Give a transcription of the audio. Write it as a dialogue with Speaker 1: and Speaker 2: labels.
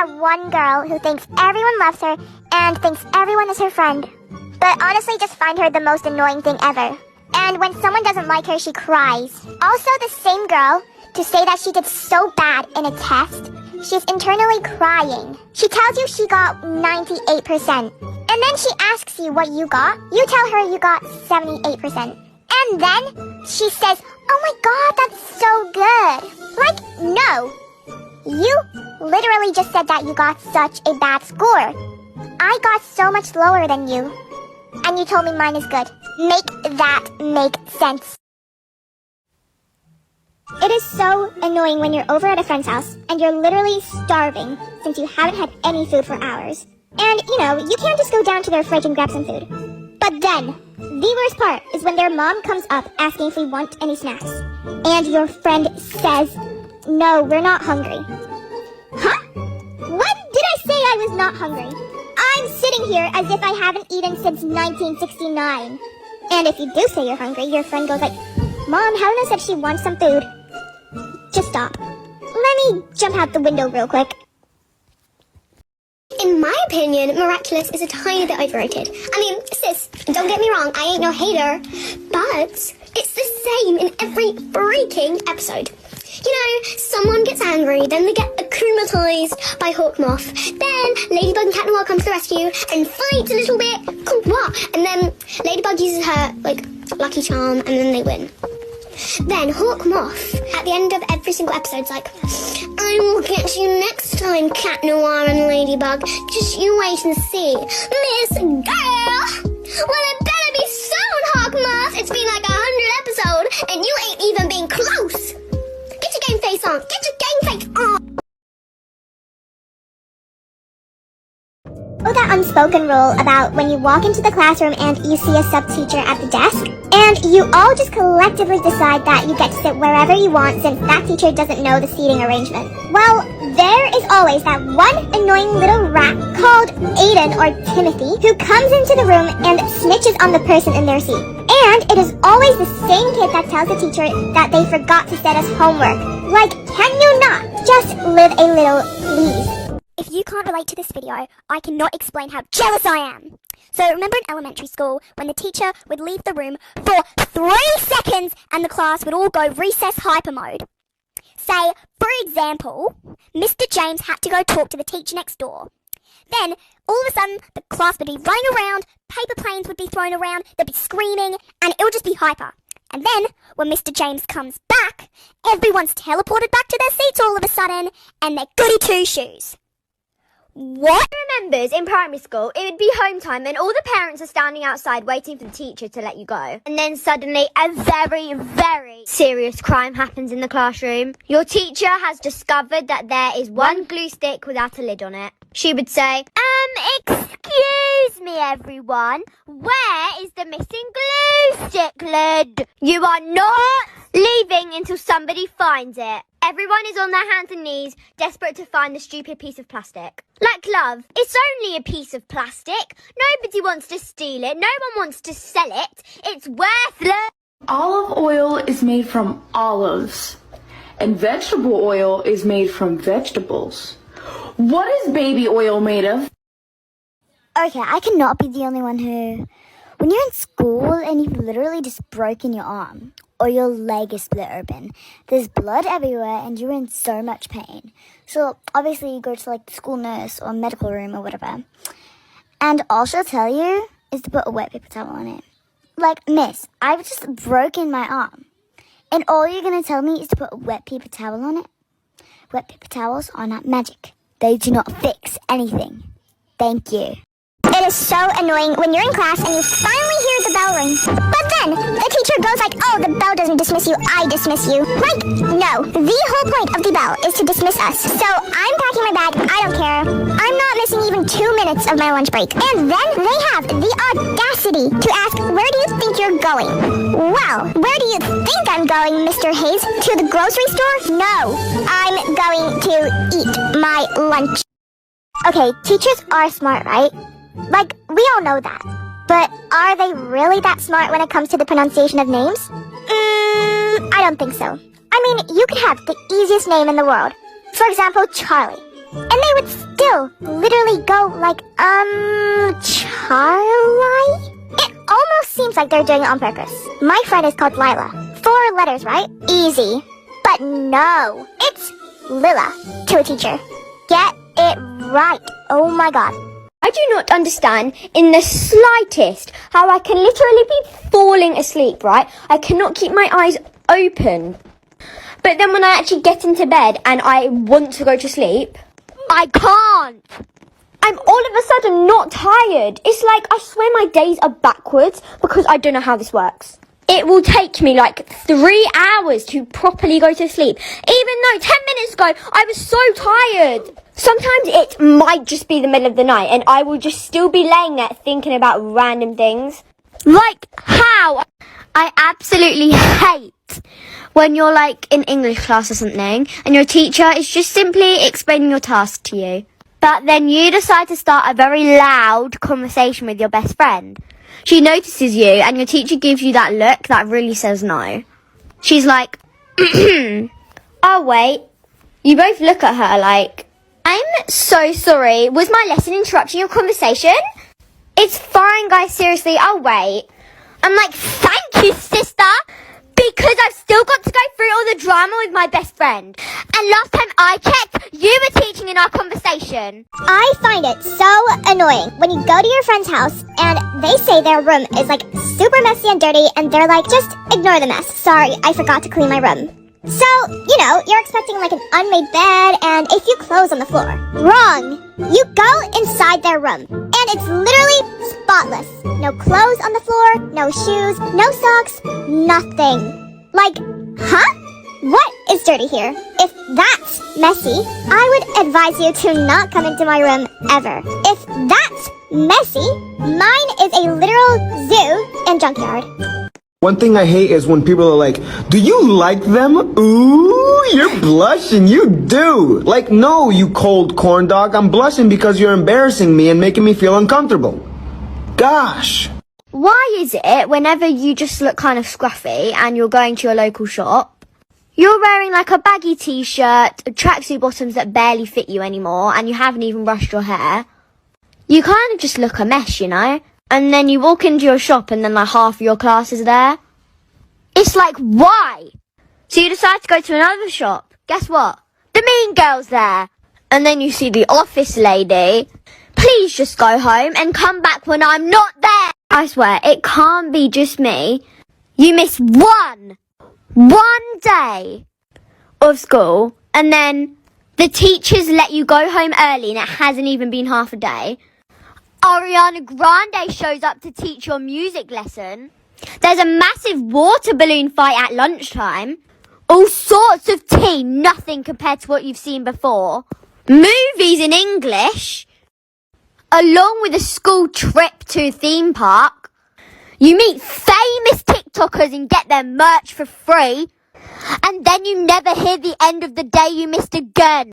Speaker 1: that one girl who thinks everyone loves her and thinks everyone is her friend. But honestly, just find her the most annoying thing ever. And when someone doesn't like her, she cries. Also, the same girl to say that she did so bad in a test, she's internally crying. She tells you she got 98%. And then she asks you what you got. You tell her you got 78%. And then she says, oh my god, that's so good. Like, no. You literally just said that you got such a bad score. I got so much lower than you. And you told me mine is good. Make that make sense. It is so annoying when you're over at a friend's house and you're literally starving since you haven't had any food for hours. And, you can't just go down to their fridge and grab some food. But then, the worst part is when their mom comes up asking if we want any snacks. And your friend says, no, we're not hungry. Huh? When did I say I was not hungry? I'm sitting here as if I haven't eaten since 1969. And if you do say you're hungry, your friend goes like, Mom, Helena said she wants some food. Just stop. Let me jump out the window real quick.
Speaker 2: In my opinion, Miraculous is a tiny bit overrated. I mean, sis, don't get me wrong, I ain't no hater, but it's the same in every freaking episode. Someone gets angry, then they get acclimatized by Hawkmoth. Then Ladybug and Cat Noir come to the rescue and fight a little bit. And then Ladybug uses her, lucky charm, and then they win. Then Hawkmoth, at the end of every single episode, is like, I will get you next time, Cat Noir and Ladybug. Just you wait and see. Miss Girl! Well, it better be soon, Hawkmoth! It's been like 100 episodes, and you ain't even been close! Get your game face on! Get your game face on!
Speaker 1: Or that unspoken rule about when you walk into the classroom and you see a sub-teacher at the desk, and you all just collectively decide that you get to sit wherever you want since that teacher doesn't know the seating arrangement. Well, there is always that one annoying little rat called Aiden or Timothy who comes into the room and snitches on the person in their seat. And it is always the same kid that tells the teacher that they forgot to send us homework. Like, can you not just live a little, please? If you can't relate to this video, I cannot explain how jealous I am. So remember in elementary school when the teacher would leave the room for 3 seconds and the class would all go recess hyper mode? Say, for example, Mr. James had to go talk to the teacher next door. Then, all of a sudden, the class would be running around, paper planes would be thrown around, they'd be screaming, and it would just be hyper. And then, when Mr. James comes back, everyone's teleported back to their seats all of a sudden, and they're goody two-shoes. What?
Speaker 3: Remembers in primary school, it would be home time and all the parents are standing outside waiting for the teacher to let you go. And then suddenly a very, very serious crime happens in the classroom. Your teacher has discovered that there is one glue stick without a lid on it. She would say, excuse me everyone, where is the missing glue stick lid? You are not leaving until somebody finds it. Everyone is on their hands and knees, desperate to find the stupid piece of plastic. Like love, it's only a piece of plastic. Nobody wants to steal it. No one wants to sell it. It's worthless.
Speaker 4: Olive oil is made from olives, and vegetable oil is made from vegetables. What is baby oil made of?
Speaker 5: Okay, I cannot be the only one who... When you're in school and you've literally just broken your arm, or your leg is split open, there's blood everywhere and you're in so much pain. So obviously you go to the school nurse or medical room or whatever. And all she'll tell you is to put a wet paper towel on it. Like, miss, I've just broken my arm. And all you're going to tell me is to put a wet paper towel on it? Wet paper towels are not magic. They do not fix anything. Thank you.
Speaker 1: It is so annoying when you're in class and you finally hear the bell ring. But then, the teacher goes like, oh, the bell doesn't dismiss you, I dismiss you. Like, no, the whole point of the bell is to dismiss us. So I'm packing my bag, I don't care. I'm not missing even 2 minutes of my lunch break. And then they have the audacity to ask, where do you think you're going? Well, where do you think I'm going, Mr. Hayes? To the grocery store? No, I'm going to eat my lunch. Okay, teachers are smart, right? Like, we all know that. But are they really that smart when it comes to the pronunciation of names? I don't think so. I mean, you could have the easiest name in the world. For example, Charlie. And they would Oh, literally go like, Charlie? It almost seems like they're doing it on purpose. My friend is called Lila. 4 letters, right? Easy. But no, it's Lila to a teacher. Get it right. Oh my god.
Speaker 3: I do not understand in the slightest how I can literally be falling asleep, right? I cannot keep my eyes open. But then when I actually get into bed and I want to go to sleep, I can't. I'm all of a sudden not tired. It's like I swear my days are backwards because I don't know how this works. It will take me like 3 hours to properly go to sleep, even though 10 minutes ago I was so tired. Sometimes it might just be the middle of the night and I will just still be laying there thinking about random things. Like how? I absolutely hate when you're like in English class or something and your teacher is just simply explaining your task to you. But then you decide to start a very loud conversation with your best friend. She notices you and your teacher gives you that look that really says no. She's like, oh wait. You both look at her like, I'm so sorry. Was my lesson interrupting your conversation? It's fine, guys, seriously, I'll wait. I'm like, thank you, sister, because I've still got to go through all the drama with my best friend. And last time I checked, you were teaching in our conversation.
Speaker 1: I find it so annoying when you go to your friend's house and they say their room is like super messy and dirty and they're like, just ignore the mess. Sorry, I forgot to clean my room. So, you know, you're expecting like an unmade bed and a few clothes on the floor. Wrong! You go inside their room and it's literally spotless. No clothes on the floor, no shoes, no socks, nothing. Like, huh? What is dirty here? If that's messy, I would advise you to not come into my room ever. If that's messy, mine is a literal zoo and junkyard.
Speaker 6: One thing I hate is when people are like, do you like them? Ooh, you're blushing, you do. Like, no, you cold corn dog, I'm blushing because you're embarrassing me and making me feel uncomfortable. Gosh.
Speaker 3: Why is it whenever you just look kind of scruffy and you're going to your local shop, you're wearing like a baggy t-shirt, tracksuit bottoms that barely fit you anymore, and you haven't even brushed your hair? You kind of just look a mess, you know? And then you walk into your shop and then like half of your class is there. It's like, why? So you decide to go to another shop. Guess what? The mean girl's there. And then you see the office lady. Please just go home and come back when I'm not there. I swear, it can't be just me. You miss one day of school and then the teachers let you go home early and it hasn't even been half a day. Ariana Grande shows up to teach your music lesson. There's a massive water balloon fight at lunchtime. All sorts of tea, nothing compared to what you've seen before. Movies in English. Along with a school trip to a theme park. You meet famous TikTokers and get their merch for free. And then you never hear the end of the day you missed again.